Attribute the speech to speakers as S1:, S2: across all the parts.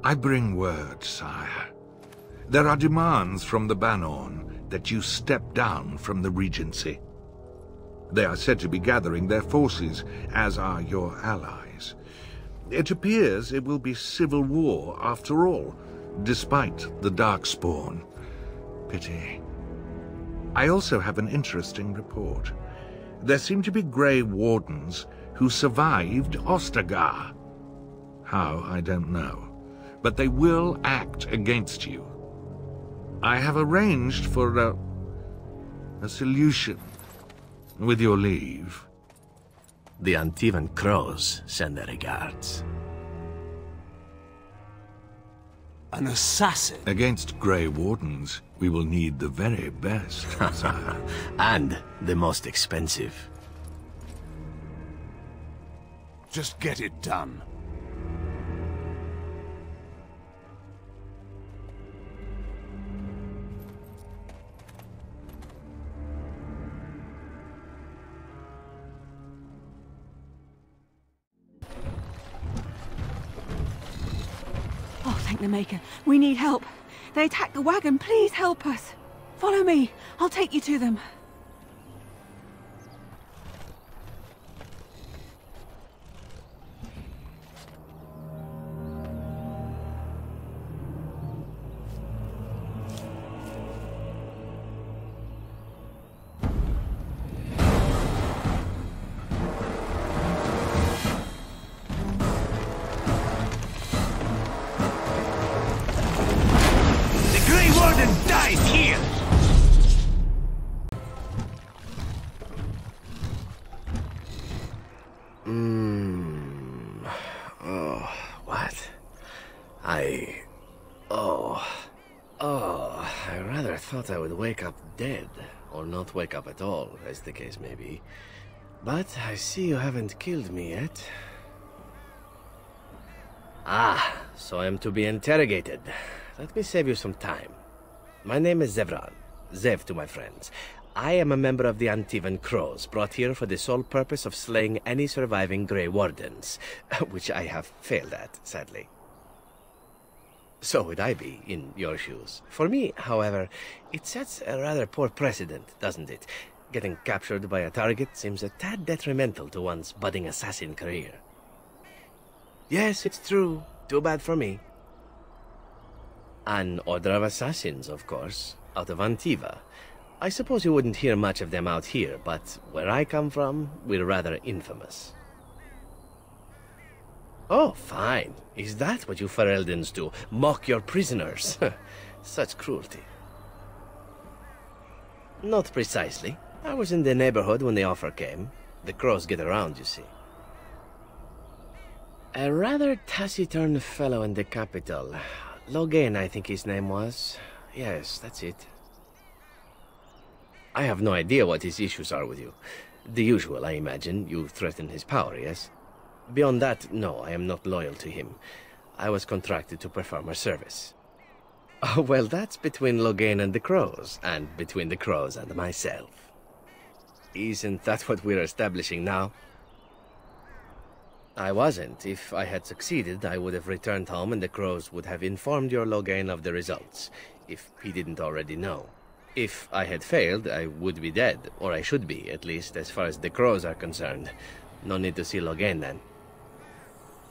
S1: I bring word, sire. There are demands from the Banorn that you step down from the Regency. They are said to be gathering their forces, as are your allies. It appears it will be civil war after all, despite the Darkspawn. Pity. I also have an interesting report. There seem to be Grey Wardens who survived Ostagar. How, I don't know. But they will act against you. I have arranged for a solution, with your leave.
S2: The Antivan Crows send their regards.
S3: An assassin?
S1: Against Grey Wardens, we will need the very best, sire.
S2: And the most expensive.
S3: Just get it done.
S4: Oh, thank the Maker. We need help. They attacked the wagon. Please help us. Follow me. I'll take you to them.
S2: I would wake up dead, or not wake up at all, as the case may be. But I see you haven't killed me yet. Ah, so I am to be interrogated. Let me save you some time. My name is Zevran. Zev to my friends. I am a member of the Antivan Crows, brought here for the sole purpose of slaying any surviving Grey Wardens, which I have failed at, sadly. So would I be, in your shoes. For me, however, it sets a rather poor precedent, doesn't it? Getting captured by a target seems a tad detrimental to one's budding assassin career. Yes, it's true. Too bad for me. An order of assassins, of course, out of Antiva. I suppose you wouldn't hear much of them out here, but where I come from, we're rather infamous. Oh, fine. Is that what you Fereldans do? Mock your prisoners? Such cruelty. Not precisely. I was in the neighborhood when the offer came. The Crows get around, you see. A rather taciturn fellow in the capital. Logain, I think his name was. Yes, that's it. I have no idea what his issues are with you. The usual, I imagine. You threaten his power, yes? Beyond that, no, I am not loyal to him. I was contracted to perform a service. Oh, well, that's between Logain and the Crows, and between the Crows and myself. Isn't that what we're establishing now? I wasn't. If I had succeeded, I would have returned home and the Crows would have informed your Logain of the results, if he didn't already know. If I had failed, I would be dead, or I should be, at least as far as the Crows are concerned. No need to see Logain then.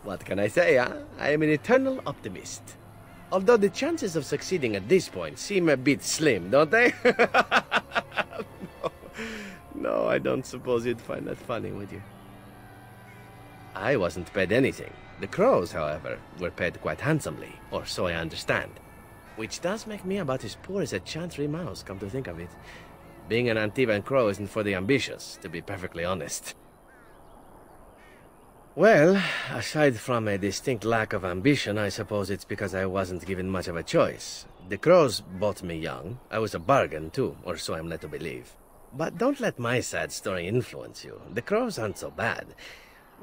S2: What can I say, huh? I am an eternal optimist. Although the chances of succeeding at this point seem a bit slim, don't they? No, I don't suppose you'd find that funny, would you? I wasn't paid anything. The Crows, however, were paid quite handsomely, or so I understand. Which does make me about as poor as a chantry mouse, come to think of it. Being an Antivan Crow isn't for the ambitious, to be perfectly honest. Well, aside from a distinct lack of ambition, I suppose it's because I wasn't given much of a choice. The Crows bought me young. I was a bargain, too, or so I'm led to believe. But don't let my sad story influence you. The Crows aren't so bad.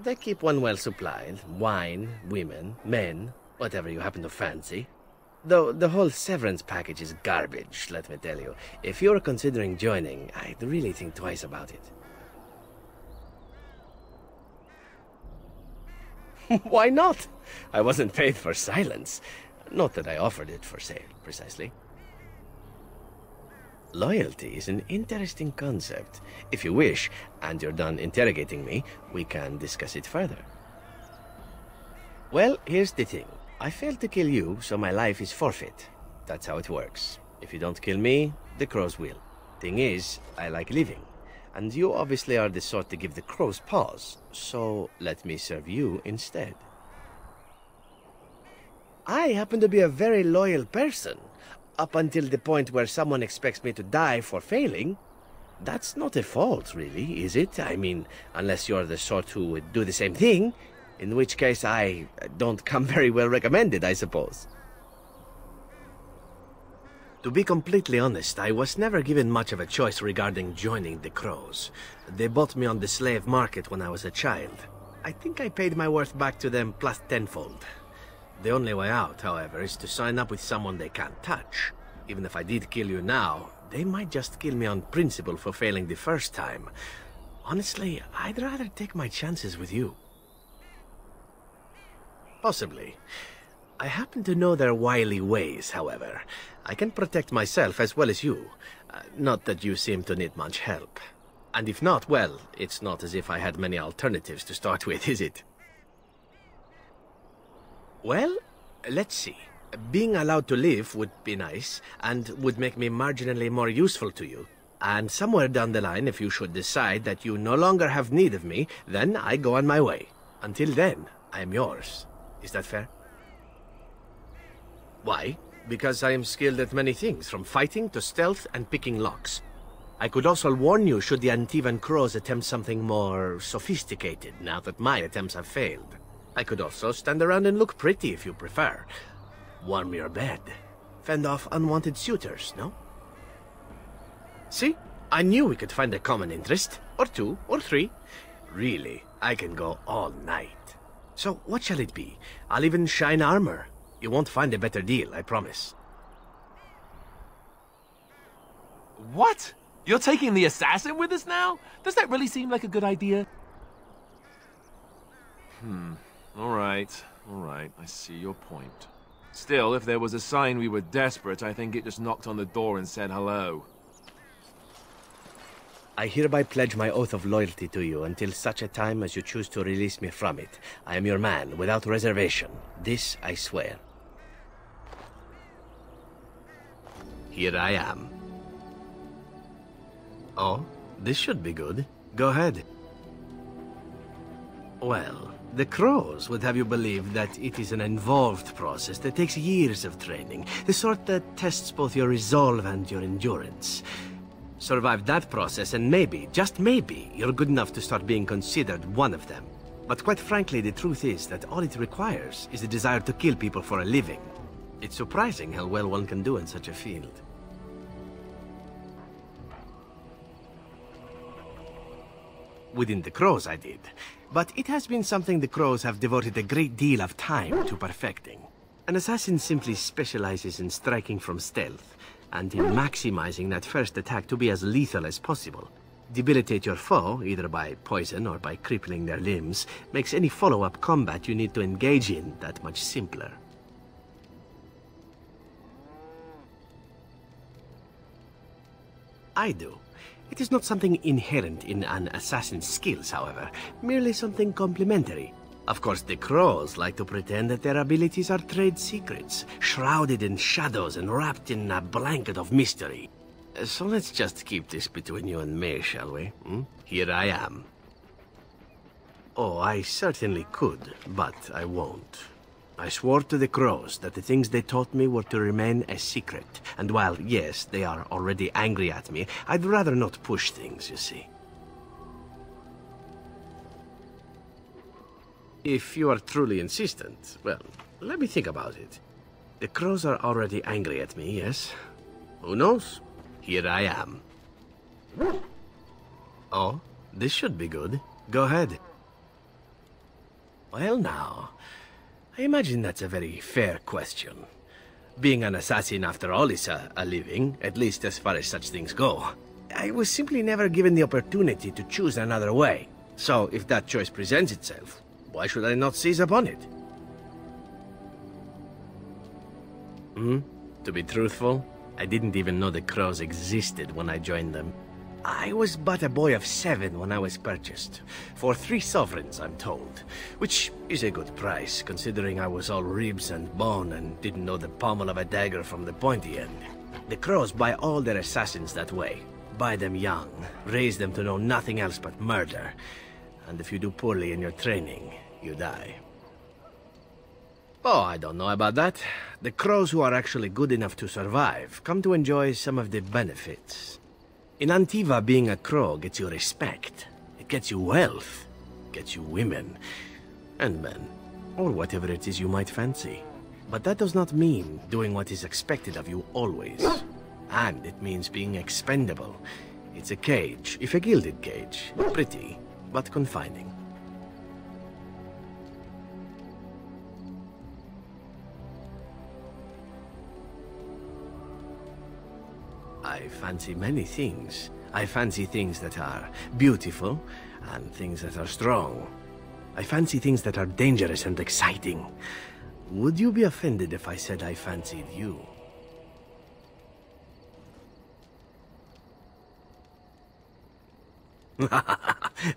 S2: They keep one well supplied. Wine, women, men, whatever you happen to fancy. Though the whole severance package is garbage, let me tell you. If you're considering joining, I'd really think twice about it. Why not? I wasn't paid for silence. Not that I offered it for sale, precisely. Loyalty is an interesting concept. If you wish, and you're done interrogating me, we can discuss it further. Well, here's the thing. I failed to kill you, so my life is forfeit. That's how it works. If you don't kill me, the crows will. Thing is, I like living. And you obviously are the sort to give the crows pause, so let me serve you instead. I happen to be a very loyal person, up until the point where someone expects me to die for failing. That's not a fault, really, is it? I mean, unless you're the sort who would do the same thing, in which case I don't come very well recommended, I suppose. To be completely honest, I was never given much of a choice regarding joining the crows. They bought me on the slave market when I was a child. I think I paid my worth back to them plus tenfold. The only way out, however, is to sign up with someone they can't touch. Even if I did kill you now, they might just kill me on principle for failing the first time. Honestly, I'd rather take my chances with you. Possibly. I happen to know their wily ways, however. I can protect myself as well as you. Not that you seem to need much help. And if not, well, it's not as if I had many alternatives to start with, is it? Well, let's see. Being allowed to live would be nice, and would make me marginally more useful to you. And somewhere down the line, if you should decide that you no longer have need of me, then I go on my way. Until then, I am yours. Is that fair? Why? Because I am skilled at many things, from fighting to stealth and picking locks. I could also warn you should the Antivan crows attempt something more sophisticated, now that my attempts have failed. I could also stand around and look pretty if you prefer. Warm your bed. Fend off unwanted suitors, no? See? I knew we could find a common interest. Or two, or three. Really, I can go all night. So, what shall it be? I'll even shine armor. You won't find a better deal, I promise.
S5: What? You're taking the assassin with us now? Does that really seem like a good idea?
S3: Alright, I see your point. Still, if there was a sign we were desperate, I think it just knocked on the door and said hello.
S2: I hereby pledge my oath of loyalty to you until such a time as you choose to release me from it. I am your man, without reservation. This I swear. Here I am. Oh, this should be good. Go ahead. Well, the crows would have you believe that it is an involved process that takes years of training, the sort that tests both your resolve and your endurance. Survive that process and maybe, just maybe, you're good enough to start being considered one of them. But quite frankly, the truth is that all it requires is the desire to kill people for a living. It's surprising how well one can do in such a field. Within the crows, I did. But it has been something the crows have devoted a great deal of time to perfecting. An assassin simply specializes in striking from stealth, and in maximizing that first attack to be as lethal as possible. Debilitate your foe, either by poison or by crippling their limbs, makes any follow-up combat you need to engage in that much simpler. I do. It is not something inherent in an assassin's skills, however, merely something complementary. Of course, the crows like to pretend that their abilities are trade secrets, shrouded in shadows and wrapped in a blanket of mystery. So let's just keep this between you and me, shall we? Here I am. Oh, I certainly could, but I won't. I swore to the crows that the things they taught me were to remain a secret. And while, yes, they are already angry at me, I'd rather not push things, you see. If you are truly insistent, well, let me think about it. The crows are already angry at me, yes? Who knows? Here I am. Oh, this should be good. Go ahead. Well now, I imagine that's a very fair question. Being an assassin, after all, is a living, at least as far as such things go. I was simply never given the opportunity to choose another way. So, if that choice presents itself, Why should I not seize upon it? To be truthful, I didn't even know the crows existed when I joined them. I was but a boy of 7 when I was purchased, for 3 sovereigns, I'm told, which is a good price, considering I was all ribs and bone and didn't know the pommel of a dagger from the pointy end. The crows buy all their assassins that way. Buy them young, raise them to know nothing else but murder, and if you do poorly in your training, you die. Oh, I don't know about that. The crows who are actually good enough to survive come to enjoy some of the benefits. In Antiva, being a crow gets you respect. It gets you wealth. Gets you women. And men. Or whatever it is you might fancy. But that does not mean doing what is expected of you always. And it means being expendable. It's a cage, if a gilded cage. Pretty, but confining. I fancy many things. I fancy things that are beautiful, and things that are strong. I fancy things that are dangerous and exciting. Would you be offended if I said I fancied you?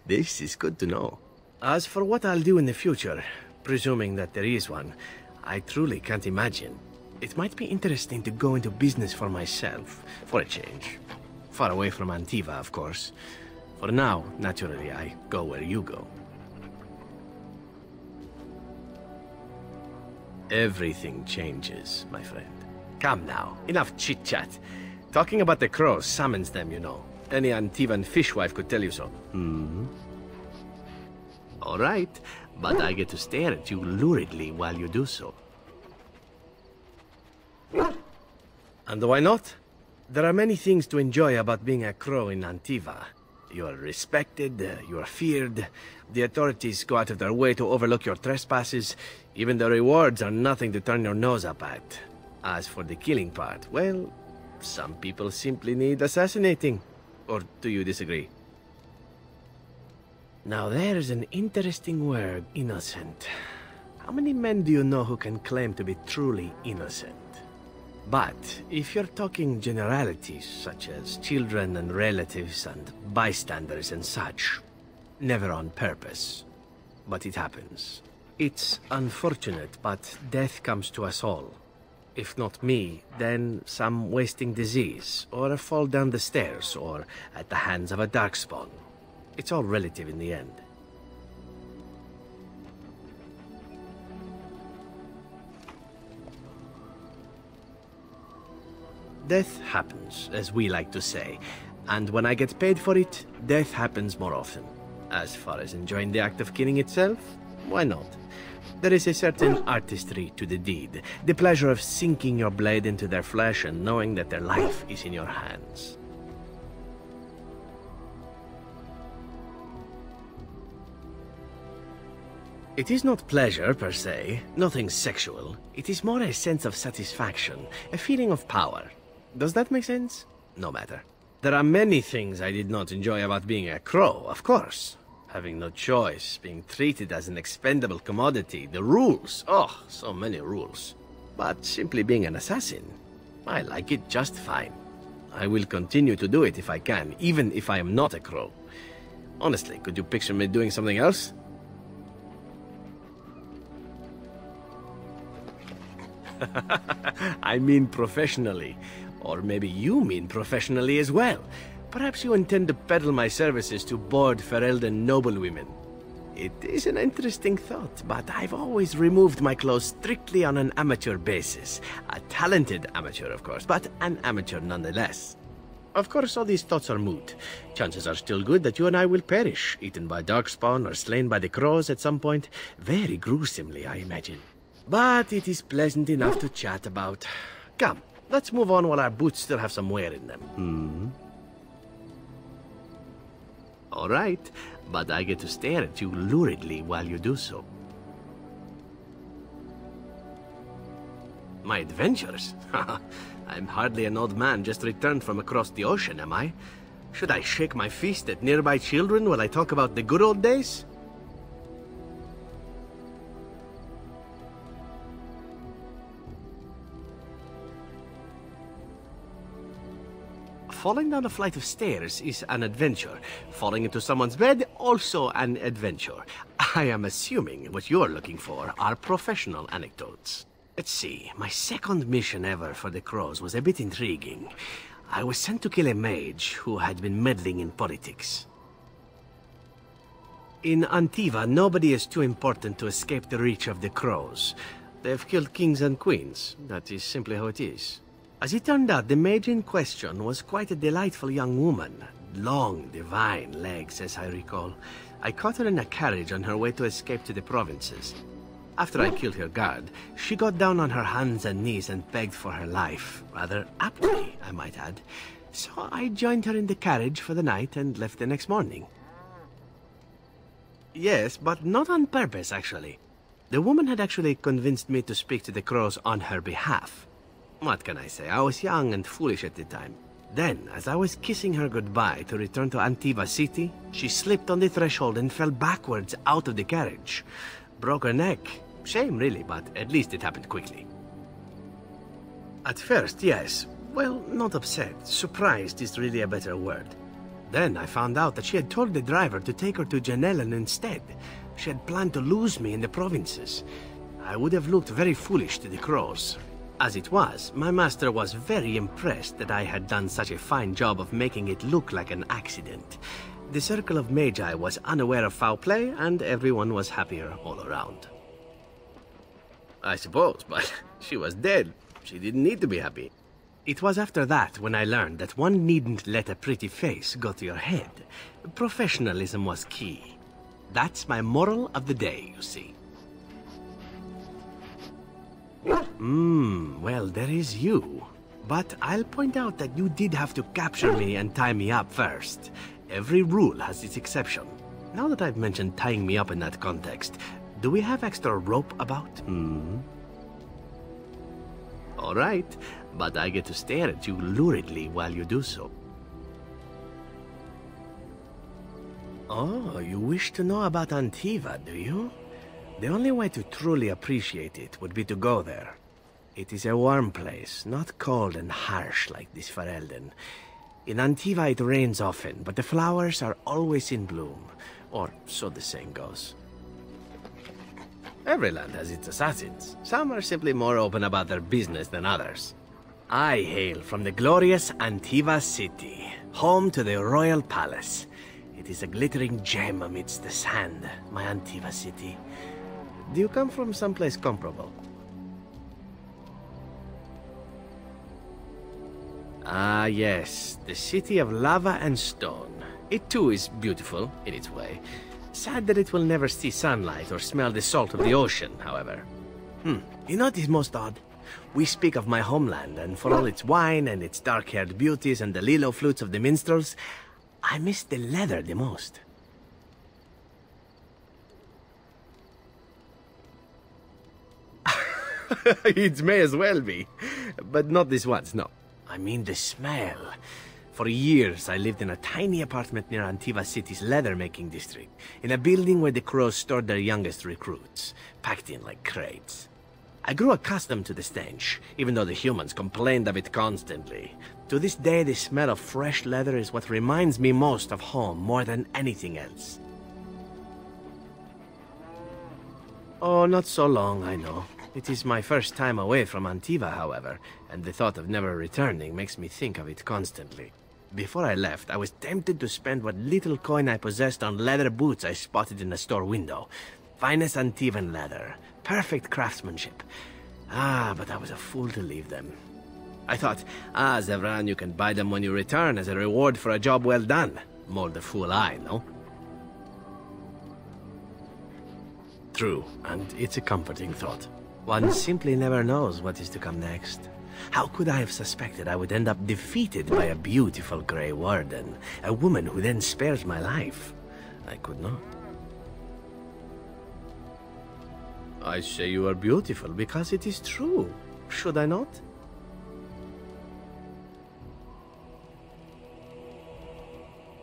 S2: This is good to know. As for what I'll do in the future, presuming that there is one, I truly can't imagine. It might be interesting to go into business for myself, for a change. Far away from Antiva, of course. For now, naturally, I go where you go. Everything changes, my friend. Come now, enough chit-chat. Talking about the crows summons them, you know. Any Antivan fishwife could tell you so. All right, but I get to stare at you luridly while you do so. And why not? There are many things to enjoy about being a crow in Antiva. You are respected, you are feared, the authorities go out of their way to overlook your trespasses, even the rewards are nothing to turn your nose up at. As for the killing part, well, some people simply need assassinating. Or do you disagree? Now there's an interesting word, innocent. How many men do you know who can claim to be truly innocent? But if you're talking generalities, such as children and relatives and bystanders and such, never on purpose. But it happens. It's unfortunate, but death comes to us all. If not me, then some wasting disease, or a fall down the stairs, or at the hands of a darkspawn. It's all relative in the end. Death happens, as we like to say, and when I get paid for it, death happens more often. As far as enjoying the act of killing itself, why not? There is a certain artistry to the deed, the pleasure of sinking your blade into their flesh and knowing that their life is in your hands. It is not pleasure, per se, nothing sexual. It is more a sense of satisfaction, a feeling of power. Does that make sense? No matter. There are many things I did not enjoy about being a crow, of course. Having no choice, being treated as an expendable commodity, the rules. Oh, so many rules. But simply being an assassin, I like it just fine. I will continue to do it if I can, even if I am not a crow. Honestly, could you picture me doing something else? I mean professionally. Or maybe you mean professionally as well. Perhaps you intend to peddle my services to bored Ferelden noblewomen. It is an interesting thought, but I've always removed my clothes strictly on an amateur basis. A talented amateur, of course, but an amateur nonetheless. Of course, all these thoughts are moot. Chances are still good that you and I will perish, eaten by darkspawn or slain by the crows at some point. Very gruesomely, I imagine. But it is pleasant enough to chat about. Come, let's move on while our boots still have some wear in them. All right, but I get to stare at you luridly while you do so. My adventures? I'm hardly an old man just returned from across the ocean, am I? Should I shake my fist at nearby children while I talk about the good old days? falling down a flight of stairs is an adventure. Falling into someone's bed, also an adventure. I am assuming what you're looking for are professional anecdotes. Let's see, my second mission ever for the Crows was a bit intriguing. I was sent to kill a mage who had been meddling in politics. In Antiva, nobody is too important to escape the reach of the Crows. They've killed kings and queens. That is simply how it is. As it turned out, the mage in question was quite a delightful young woman. Long, divine legs, as I recall. I caught her in a carriage on her way to escape to the provinces. After I killed her guard, she got down on her hands and knees and begged for her life. Rather aptly, I might add. So I joined her in the carriage for the night and left the next morning. Yes, but not on purpose, actually. The woman had actually convinced me to speak to the Crows on her behalf. What can I say? I was young and foolish at the time. Then, as I was kissing her goodbye to return to Antiva City, she slipped on the threshold and fell backwards out of the carriage. Broke her neck. Shame, really, but at least it happened quickly. At first, yes. Well, not upset. Surprised is really a better word. Then I found out that she had told the driver to take her to Janellen instead. She had planned to lose me in the provinces. I would have looked very foolish to the Crows. As it was, my master was very impressed that I had done such a fine job of making it look like an accident. The circle of Magi was unaware of foul play, and everyone was happier all around. I suppose, but she was dead. She didn't need to be happy. It was after that when I learned that one needn't let a pretty face go to your head. Professionalism was key. That's my moral of the day, you see. Well, there is you. But I'll point out that you did have to capture me and tie me up first. Every rule has its exception. Now that I've mentioned tying me up in that context, do we have extra rope about? All right, but I get to stare at you luridly while you do so. Oh, you wish to know about Antiva, do you? The only way to truly appreciate it would be to go there. It is a warm place, not cold and harsh like this Ferelden. In Antiva it rains often, but the flowers are always in bloom, or so the saying goes. Every land has its assassins. Some are simply more open about their business than others. I hail from the glorious Antiva City, home to the Royal Palace. It is a glittering gem amidst the sand, my Antiva City. Do you come from someplace comparable? Ah, yes, the city of lava and stone. It too is beautiful, in its way. Sad that it will never see sunlight or smell the salt of the ocean, however. You know what is most odd? We speak of my homeland, and for all its wine and its dark-haired beauties and the lilo flutes of the minstrels, I miss the leather the most. It may as well be, but not this once, no. I mean the smell. For years, I lived in a tiny apartment near Antiva City's leather-making district, in a building where the Crows stored their youngest recruits, packed in like crates. I grew accustomed to the stench, even though the humans complained of it constantly. To this day, the smell of fresh leather is what reminds me most of home more than anything else. Oh, not so long, I know. It is my first time away from Antiva, however, and the thought of never returning makes me think of it constantly. Before I left, I was tempted to spend what little coin I possessed on leather boots I spotted in a store window. Finest Antivan leather. Perfect craftsmanship. But I was a fool to leave them. I thought, Zevran, you can buy them when you return as a reward for a job well done. More the fool I, no? True, and it's a comforting thought. One simply never knows what is to come next. How could I have suspected I would end up defeated by a beautiful Grey Warden, a woman who then spares my life? I could not. I say you are beautiful because it is true. Should I not?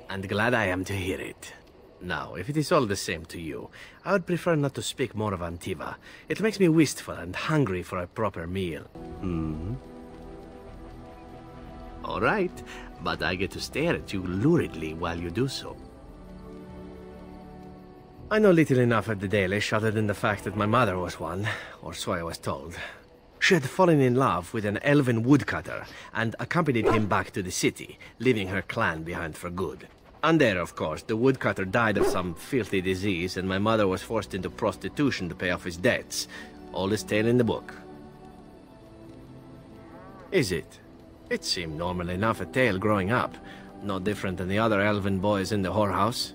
S2: And glad I am to hear it. Now, if it is all the same to you, I would prefer not to speak more of Antiva. It makes me wistful and hungry for a proper meal. All right, but I get to stare at you luridly while you do so. I know little enough of the Dalish other than the fact that my mother was one, or so I was told. She had fallen in love with an elven woodcutter and accompanied him back to the city, leaving her clan behind for good. And there, of course, the woodcutter died of some filthy disease and my mother was forced into prostitution to pay off his debts. Oldest tale in the book. Is it? It seemed normal enough a tale growing up. No different than the other elven boys in the whorehouse.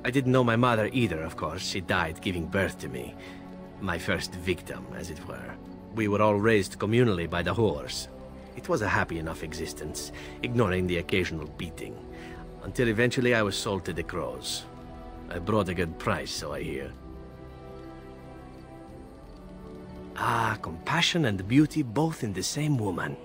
S2: I didn't know my mother either, of course. She died giving birth to me. My first victim, as it were. We were all raised communally by the whores. It was a happy enough existence, ignoring the occasional beating. Until eventually I was sold to the crows. I brought a good price, so I hear. Ah, compassion and beauty both in the same woman.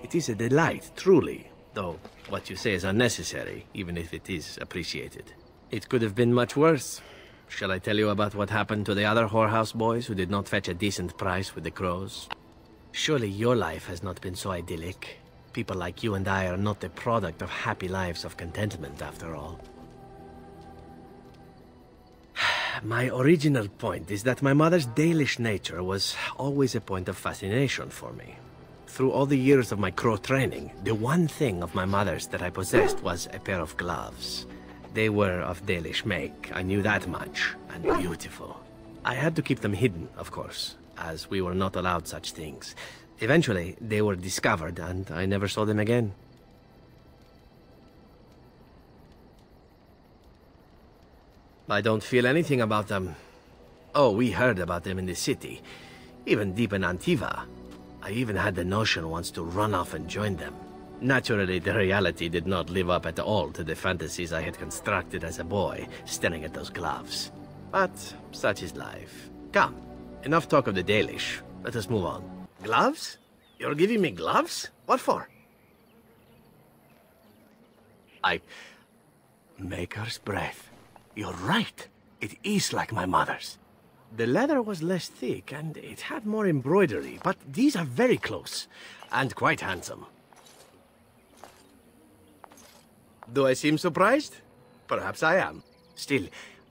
S2: It is a delight, truly, though what you say is unnecessary, even if it is appreciated. It could have been much worse. Shall I tell you about what happened to the other whorehouse boys who did not fetch a decent price with the crows? Surely your life has not been so idyllic. People like you and I are not the product of happy lives of contentment, after all. My original point is that my mother's Dalish nature was always a point of fascination for me. Through all the years of my crow training, the one thing of my mother's that I possessed was a pair of gloves. They were of Dalish make, I knew that much, and beautiful. I had to keep them hidden, of course, as we were not allowed such things. Eventually, they were discovered, and I never saw them again. I don't feel anything about them. Oh, we heard about them in the city, even deep in Antiva. I even had the notion once to run off and join them. Naturally, the reality did not live up at all to the fantasies I had constructed as a boy, staring at those gloves. But such is life. Come, enough talk of the Dalish. Let us move on. Gloves? You're giving me gloves? What for? Maker's breath. You're right. It is like my mother's. The leather was less thick, and it had more embroidery, but these are very close, and quite handsome. Do I seem surprised? Perhaps I am. Still,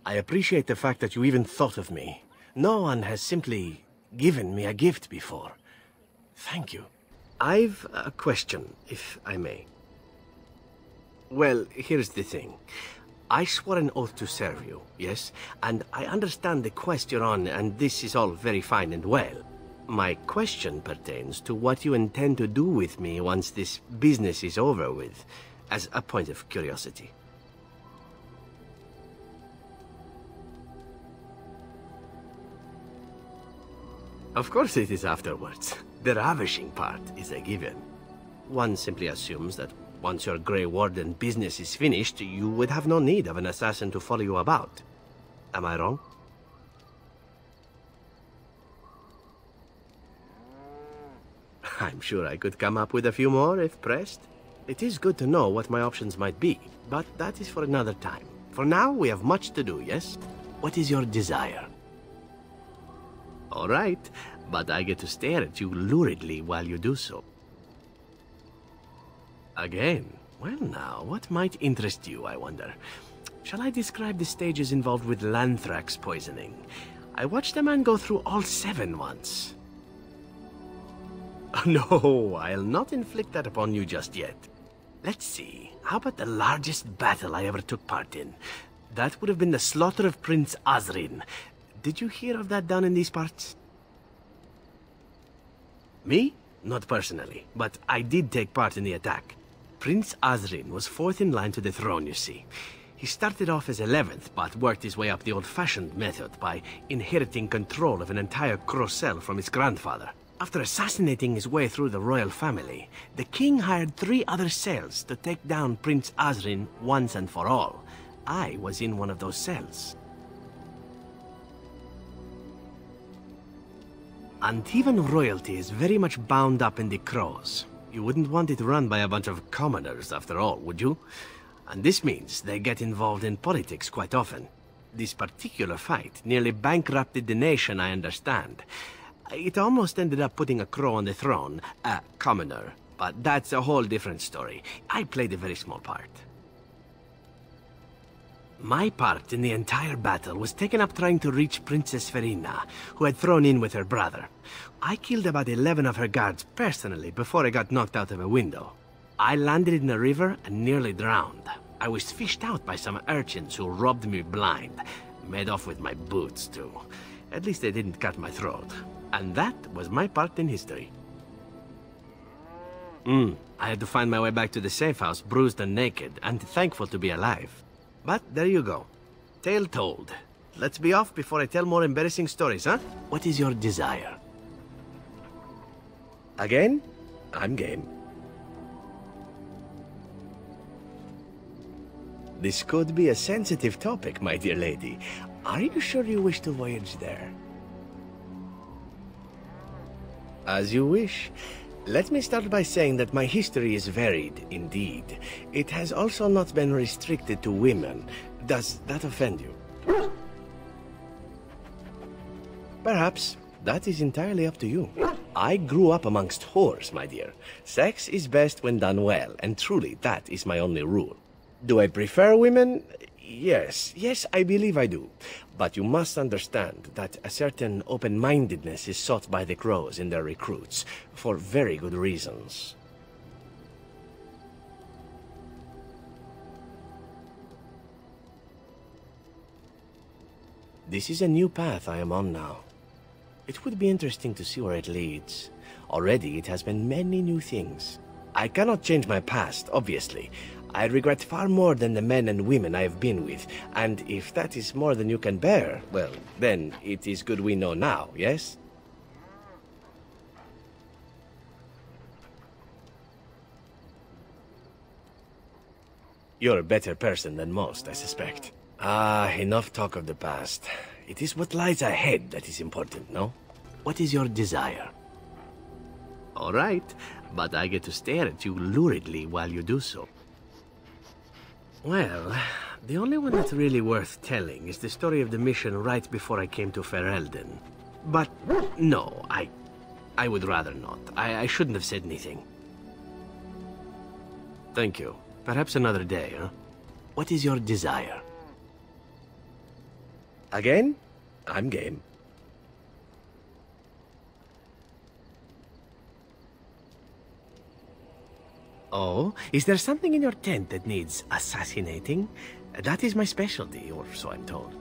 S2: I appreciate the fact that you even thought of me. No one has simply given me a gift before. Thank you. I've a question, if I may. Well, here's the thing. I swore an oath to serve you, yes? And I understand the quest you're on, and this is all very fine and well. My question pertains to what you intend to do with me once this business is over with, as a point of curiosity. Of course it is afterwards. The ravishing part is a given. One simply assumes that once your Grey Warden business is finished, you would have no need of an assassin to follow you about. Am I wrong? I'm sure I could come up with a few more if pressed. It is good to know what my options might be, but that is for another time. For now, we have much to do, yes? What is your desire? All right, but I get to stare at you luridly while you do so. Again? Well now, what might interest you, I wonder? Shall I describe the stages involved with Lanthrax poisoning? I watched a man go through all 7 once. No, I'll not inflict that upon you just yet. Let's see, how about the largest battle I ever took part in? That would have been the slaughter of Prince Azrin. Did you hear of that down in these parts? Me? Not personally, but I did take part in the attack. Prince Azrin was 4th in line to the throne, you see. He started off as 11th, but worked his way up the old-fashioned method by inheriting control of an entire Crocel from his grandfather. After assassinating his way through the royal family, the king hired 3 other cells to take down Prince Azrin once and for all. I was in one of those cells. Antivan royalty is very much bound up in the Crows. You wouldn't want it run by a bunch of commoners, after all, would you? And this means they get involved in politics quite often. This particular fight nearly bankrupted the nation, I understand. It almost ended up putting a crow on the throne, a commoner, but that's a whole different story. I played a very small part. My part in the entire battle was taken up trying to reach Princess Selena, who had thrown in with her brother. I killed about 11 of her guards personally before I got knocked out of a window. I landed in a river and nearly drowned. I was fished out by some urchins who robbed me blind. Made off with my boots, too. At least they didn't cut my throat. And that was my part in history. I had to find my way back to the safe house, bruised and naked, and thankful to be alive. But there you go. Tale told. Let's be off before I tell more embarrassing stories, huh? What is your desire? Again? I'm game. This could be a sensitive topic, my dear lady. Are you sure you wish to voyage there? As you wish. Let me start by saying that my history is varied, indeed. It has also not been restricted to women. Does that offend you? Perhaps. That is entirely up to you. I grew up amongst whores, my dear. Sex is best when done well, and truly that is my only rule. Do I prefer women? Yes, I believe I do. But you must understand that a certain open-mindedness is sought by the Crows in their recruits, for very good reasons. This is a new path I am on now. It would be interesting to see where it leads. Already it has been many new things. I cannot change my past, obviously. I regret far more than the men and women I have been with, and if that is more than you can bear, well, then it is good we know now, yes? You're a better person than most, I suspect. Enough talk of the past. It is what lies ahead that is important, no? What is your desire? All right, but I get to stare at you luridly while you do so. Well, the only one that's really worth telling is the story of the mission right before I came to Ferelden. But no, I would rather not. I shouldn't have said anything. Thank you. Perhaps another day, huh? What is your desire? Again? I'm game. Oh, is there something in your tent that needs assassinating? That is my specialty, or so I'm told.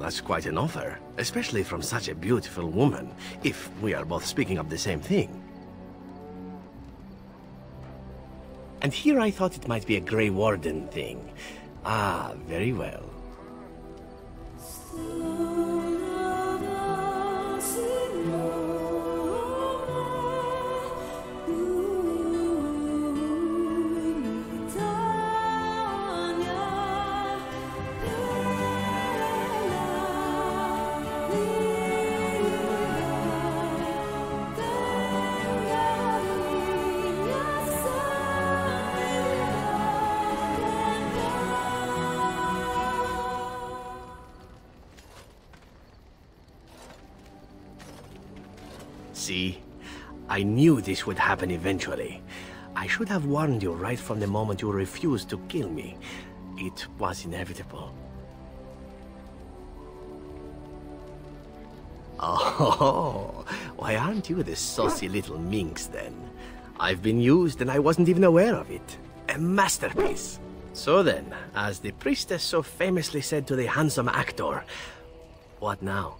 S2: That's quite an offer, especially from such a beautiful woman, if we are both speaking of the same thing. And here I thought it might be a Grey Warden thing. Ah, very well. See? I knew this would happen eventually. I should have warned you right from the moment you refused to kill me. It was inevitable. Oh, why aren't you the saucy little minx then? I've been used and I wasn't even aware of it. A masterpiece. So then, as the priestess so famously said to the handsome actor, what now?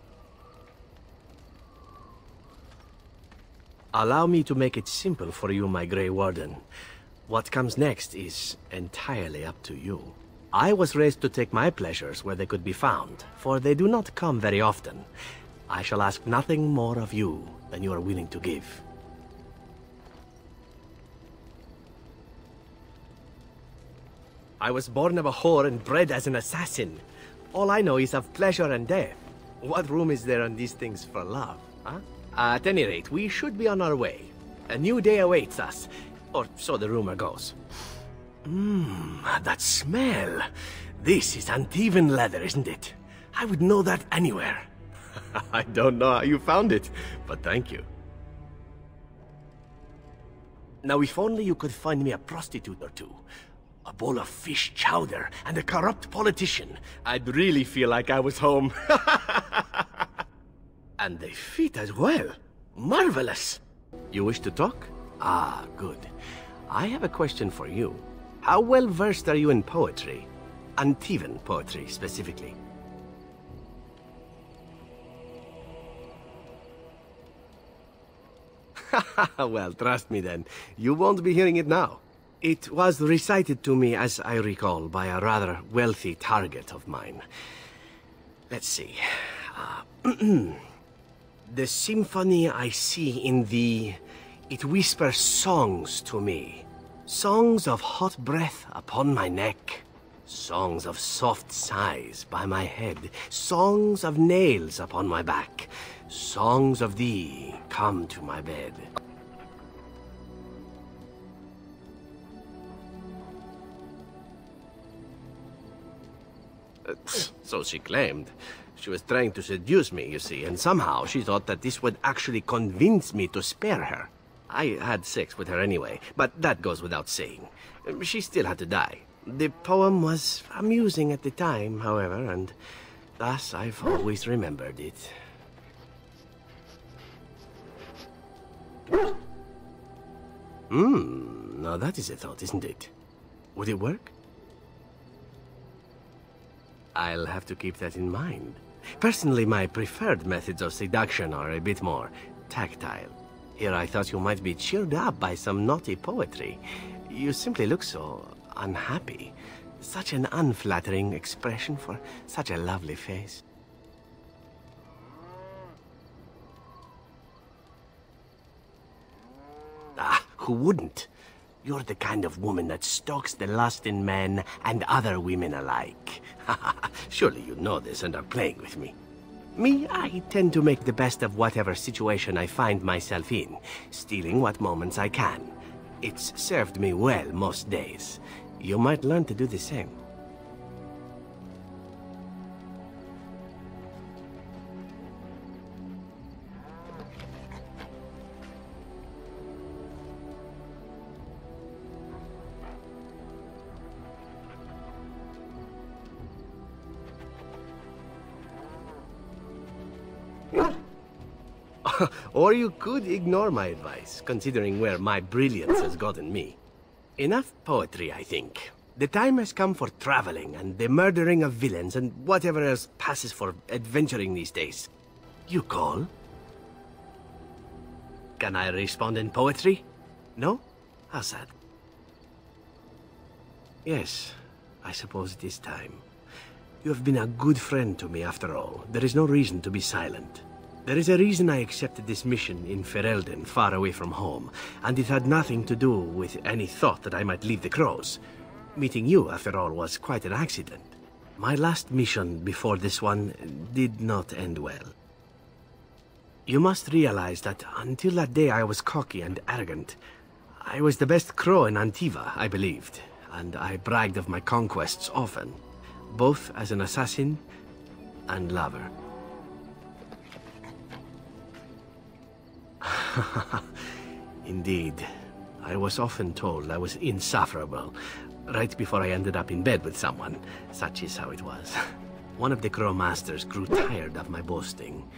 S2: Allow me to make it simple for you, my Grey Warden. What comes next is entirely up to you. I was raised to take my pleasures where they could be found, for they do not come very often. I shall ask nothing more of you than you are willing to give. I was born of a whore and bred as an assassin. All I know is of pleasure and death. What room is there on these things for love, huh? At any rate, we should be on our way. A new day awaits us, or so the rumor goes. That smell. This is Antivan leather, isn't it? I would know that anywhere. I don't know how you found it, but thank you. Now, if only you could find me a prostitute or two, a bowl of fish chowder, and a corrupt politician, I'd really feel like I was home. And they fit as well. Marvelous. You wish to talk? Ah, good. I have a question for you. How well versed are you in poetry? Antivan poetry, specifically. Well, trust me then. You won't be hearing it now. It was recited to me, as I recall, by a rather wealthy target of mine. Let's see. The symphony I see in thee, it whispers songs to me. Songs of hot breath upon my neck. Songs of soft sighs by my head. Songs of nails upon my back. Songs of thee come to my bed. So she claimed. She was trying to seduce me, you see, and somehow she thought that this would actually convince me to spare her. I had sex with her anyway, but that goes without saying. She still had to die. The poem was amusing at the time, however, and thus I've always remembered it. Now that is a thought, isn't it? Would it work? I'll have to keep that in mind. Personally, my preferred methods of seduction are a bit more tactile. Here I thought you might be cheered up by some naughty poetry. You simply look so unhappy. Such an unflattering expression for such a lovely face. Ah, who wouldn't? You're the kind of woman that stokes the lust in men and other women alike. Surely you know this and are playing with me. Me, I tend to make the best of whatever situation I find myself in, stealing what moments I can. It's served me well most days. You might learn to do the same. Or you could ignore my advice, considering where my brilliance has gotten me. Enough poetry, I think. The time has come for traveling and the murdering of villains and whatever else passes for adventuring these days. You call? Can I respond in poetry? No? How's that? Yes, I suppose it is time. You have been a good friend to me after all. There is no reason to be silent. There is a reason I accepted this mission in Ferelden, far away from home, and it had nothing to do with any thought that I might leave the Crows. Meeting you, after all, was quite an accident. My last mission before this one did not end well. You must realize that until that day I was cocky and arrogant. I was the best crow in Antiva, I believed, and I bragged of my conquests often, both as an assassin and lover. Indeed. I was often told I was insufferable, right before I ended up in bed with someone. Such is how it was. One of the Crow Masters grew tired of my boasting.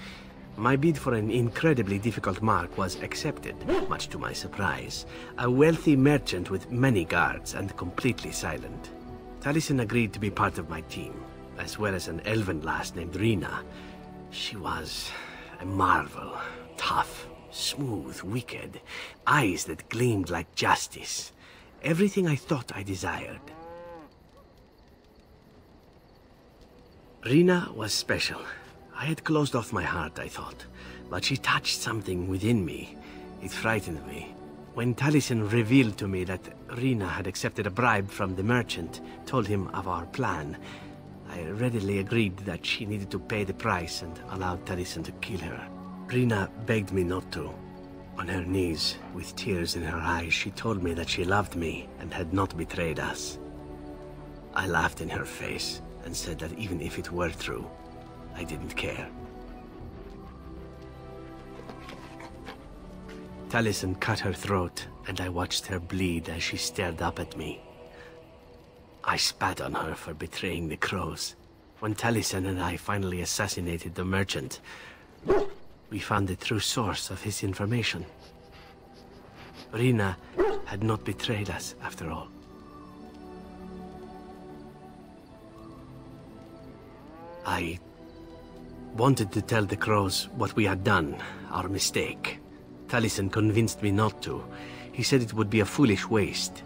S2: My bid for an incredibly difficult mark was accepted, much to my surprise. A wealthy merchant with many guards and completely silent. Taliesin agreed to be part of my team, as well as an elven lass named Rina. She was a marvel, tough, smooth, wicked, eyes that gleamed like justice. Everything I thought I desired. Rina was special. I had closed off my heart, I thought, but she touched something within me. It frightened me. When Taliesin revealed to me that Rina had accepted a bribe from the merchant, told him of our plan, I readily agreed that she needed to pay the price and allowed Taliesin to kill her. Rina begged me not to. On her knees, with tears in her eyes, she told me that she loved me and had not betrayed us. I laughed in her face and said that even if it were true, I didn't care. Taliesin cut her throat, and I watched her bleed as she stared up at me. I spat on her for betraying the crows. When Taliesin and I finally assassinated the merchant, we found the true source of his information. Rina had not betrayed us, after all. I wanted to tell the crows what we had done, our mistake. Taliesin convinced me not to. He said it would be a foolish waste.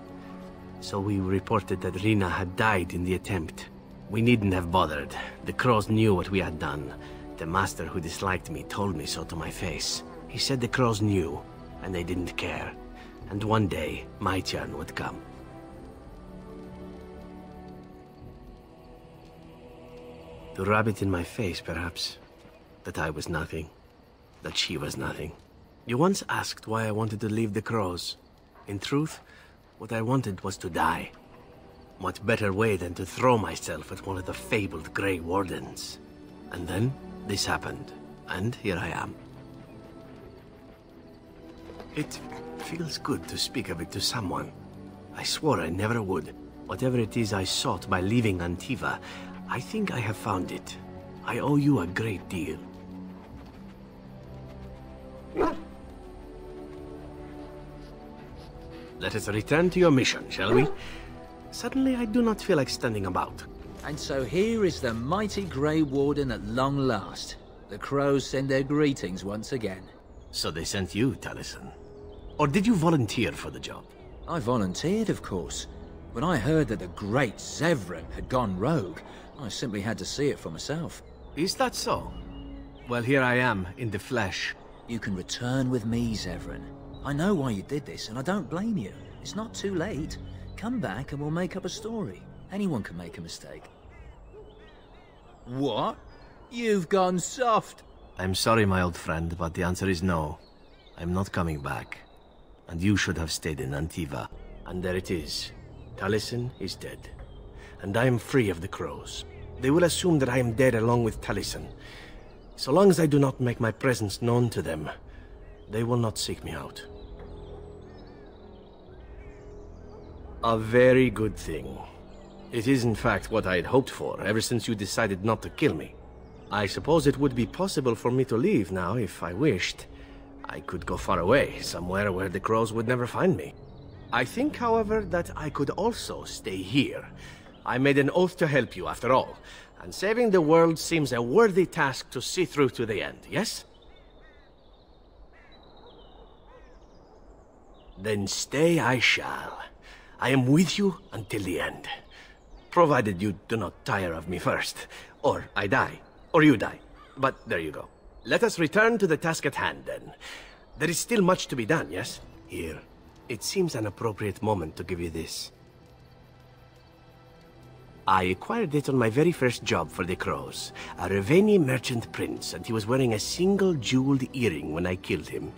S2: So we reported that Rina had died in the attempt. We needn't have bothered. The crows knew what we had done. The master who disliked me told me so to my face. He said the crows knew, and they didn't care. And one day, my turn would come. To rub it in my face, perhaps. That I was nothing. That she was nothing. You once asked why I wanted to leave the crows. In truth, what I wanted was to die. What better way than to throw myself at one of the fabled Grey Wardens? And then, this happened, and here I am. It feels good to speak of it to someone. I swore I never would. Whatever it is I sought by leaving Antiva, I think I have found it. I owe you a great deal. Let us return to your mission, shall we? Suddenly, I do not feel like standing about.
S6: And so here is the mighty Grey Warden at long last. The crows send their greetings once again.
S2: So they sent you, Taliesin. Or did you volunteer for the job?
S6: I volunteered, of course. When I heard that the great Zevran had gone rogue, I simply had to see it for myself.
S2: Is that so? Well, here I am, in the flesh.
S6: You can return with me, Zevran. I know why you did this, and I don't blame you. It's not too late. Come back and we'll make up a story. Anyone can make a mistake. What? You've gone soft.
S2: I'm sorry, my old friend, but the answer is no. I'm not coming back. And you should have stayed in Antiva. And there it is. Taliesin is dead. And I am free of the crows. They will assume that I am dead along with Taliesin. So long as I do not make my presence known to them, they will not seek me out. A very good thing. It is in fact what I had hoped for, ever since you decided not to kill me. I suppose it would be possible for me to leave now if I wished. I could go far away, somewhere where the crows would never find me. I think, however, that I could also stay here. I made an oath to help you, after all, and saving the world seems a worthy task to see through to the end, yes? Then stay I shall. I am with you until the end. Provided you do not tire of me first. Or I die. Or you die. But there you go. Let us return to the task at hand, then. There is still much to be done, yes? Here. It seems an appropriate moment to give you this. I acquired it on my very first job for the Crows. A Reveni merchant prince, and he was wearing a single jeweled earring when I killed him.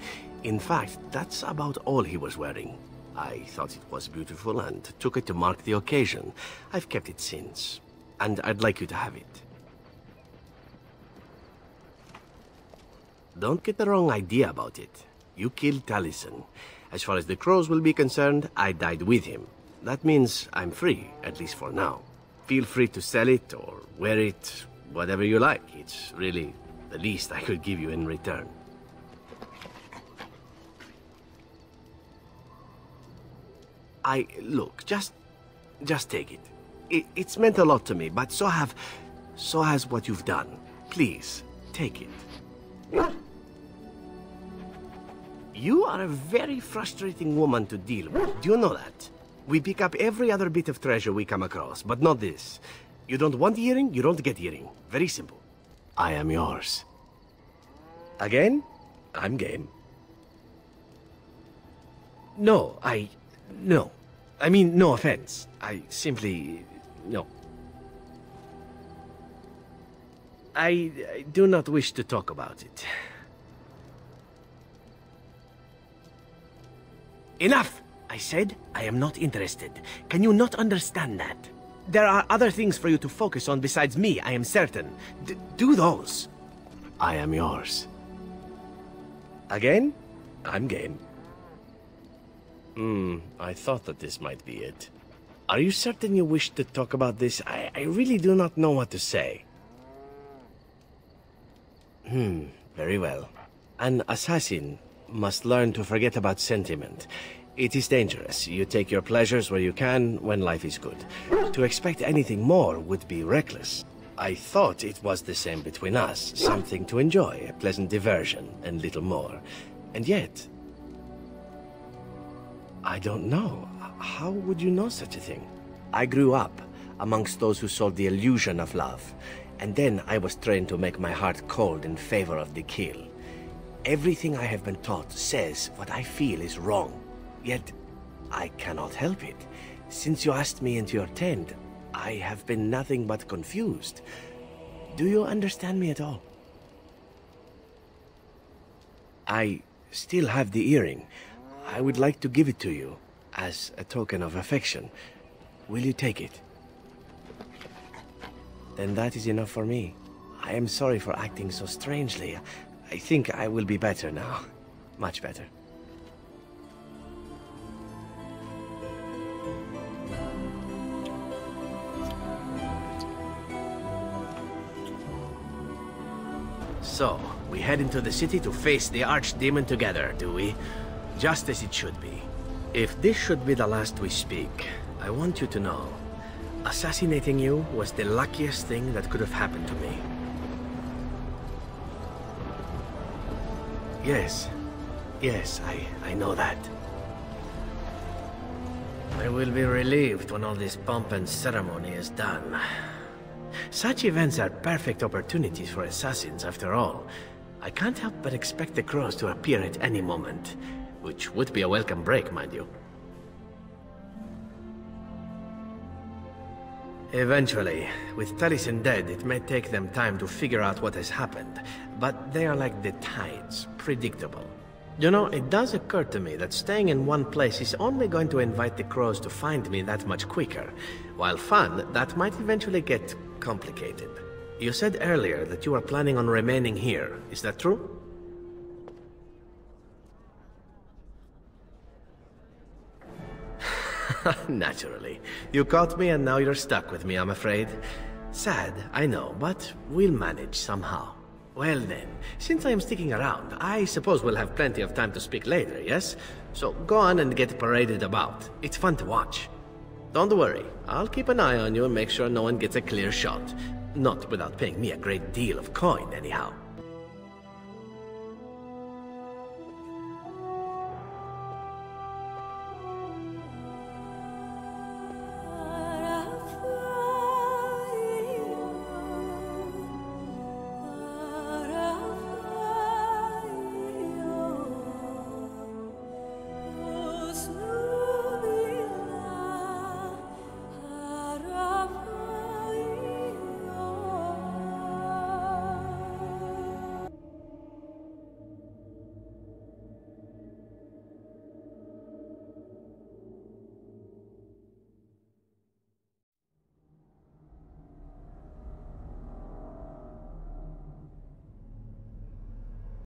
S2: In fact, that's about all he was wearing. I thought it was beautiful and took it to mark the occasion. I've kept it since, and I'd like you to have it. Don't get the wrong idea about it. You killed Taliesin. As far as the Crows will be concerned, I died with him. That means I'm free, at least for now. Feel free to sell it or wear it, whatever you like. It's really the least I could give you in return. Look, just take it. It's meant a lot to me, but so has what you've done. Please, take it. You are a very frustrating woman to deal with. Do you know that? We pick up every other bit of treasure we come across, but not this. You don't want earring, you don't get earring. Very simple. I am yours. Again? I'm game. No. I mean, no offense. I simply... no. I do not wish to talk about it. Enough! I said I am not interested. Can you not understand that? There are other things for you to focus on besides me, I am certain. Do those. I am yours. Again? I'm game. I thought that this might be it. Are you certain you wish to talk about this? I really do not know what to say. Very well. An assassin must learn to forget about sentiment. It is dangerous. You take your pleasures where you can when life is good. To expect anything more would be reckless. I thought it was the same between us. Something to enjoy, a pleasant diversion, and little more. And yet... I don't know. How would you know such a thing? I grew up amongst those who sold the illusion of love. And then I was trained to make my heart cold in favor of the kill. Everything I have been taught says what I feel is wrong. Yet, I cannot help it. Since you asked me into your tent, I have been nothing but confused. Do you understand me at all? I still have the earring. I would like to give it to you, as a token of affection. Will you take it? Then that is enough for me. I am sorry for acting so strangely. I think I will be better now. Much better. So, we head into the city to face the archdemon together, do we? Just as it should be. If this should be the last we speak, I want you to know, assassinating you was the luckiest thing that could have happened to me. Yes, I know that. I will be relieved when all this pomp and ceremony is done. Such events are perfect opportunities for assassins, after all. I can't help but expect the crows to appear at any moment, which would be a welcome break, mind you. Eventually, with Taliesin dead, it may take them time to figure out what has happened, but they are like the tides, predictable. You know, it does occur to me that staying in one place is only going to invite the crows to find me that much quicker. While fun, that might eventually get complicated. You said earlier that you are planning on remaining here. Is that true? Naturally. You caught me and now you're stuck with me, I'm afraid. Sad, I know, but we'll manage somehow. Well then, since I am sticking around, I suppose we'll have plenty of time to speak later, yes? So go on and get paraded about. It's fun to watch. Don't worry, I'll keep an eye on you and make sure no one gets a clear shot. Not without paying me a great deal of coin, anyhow.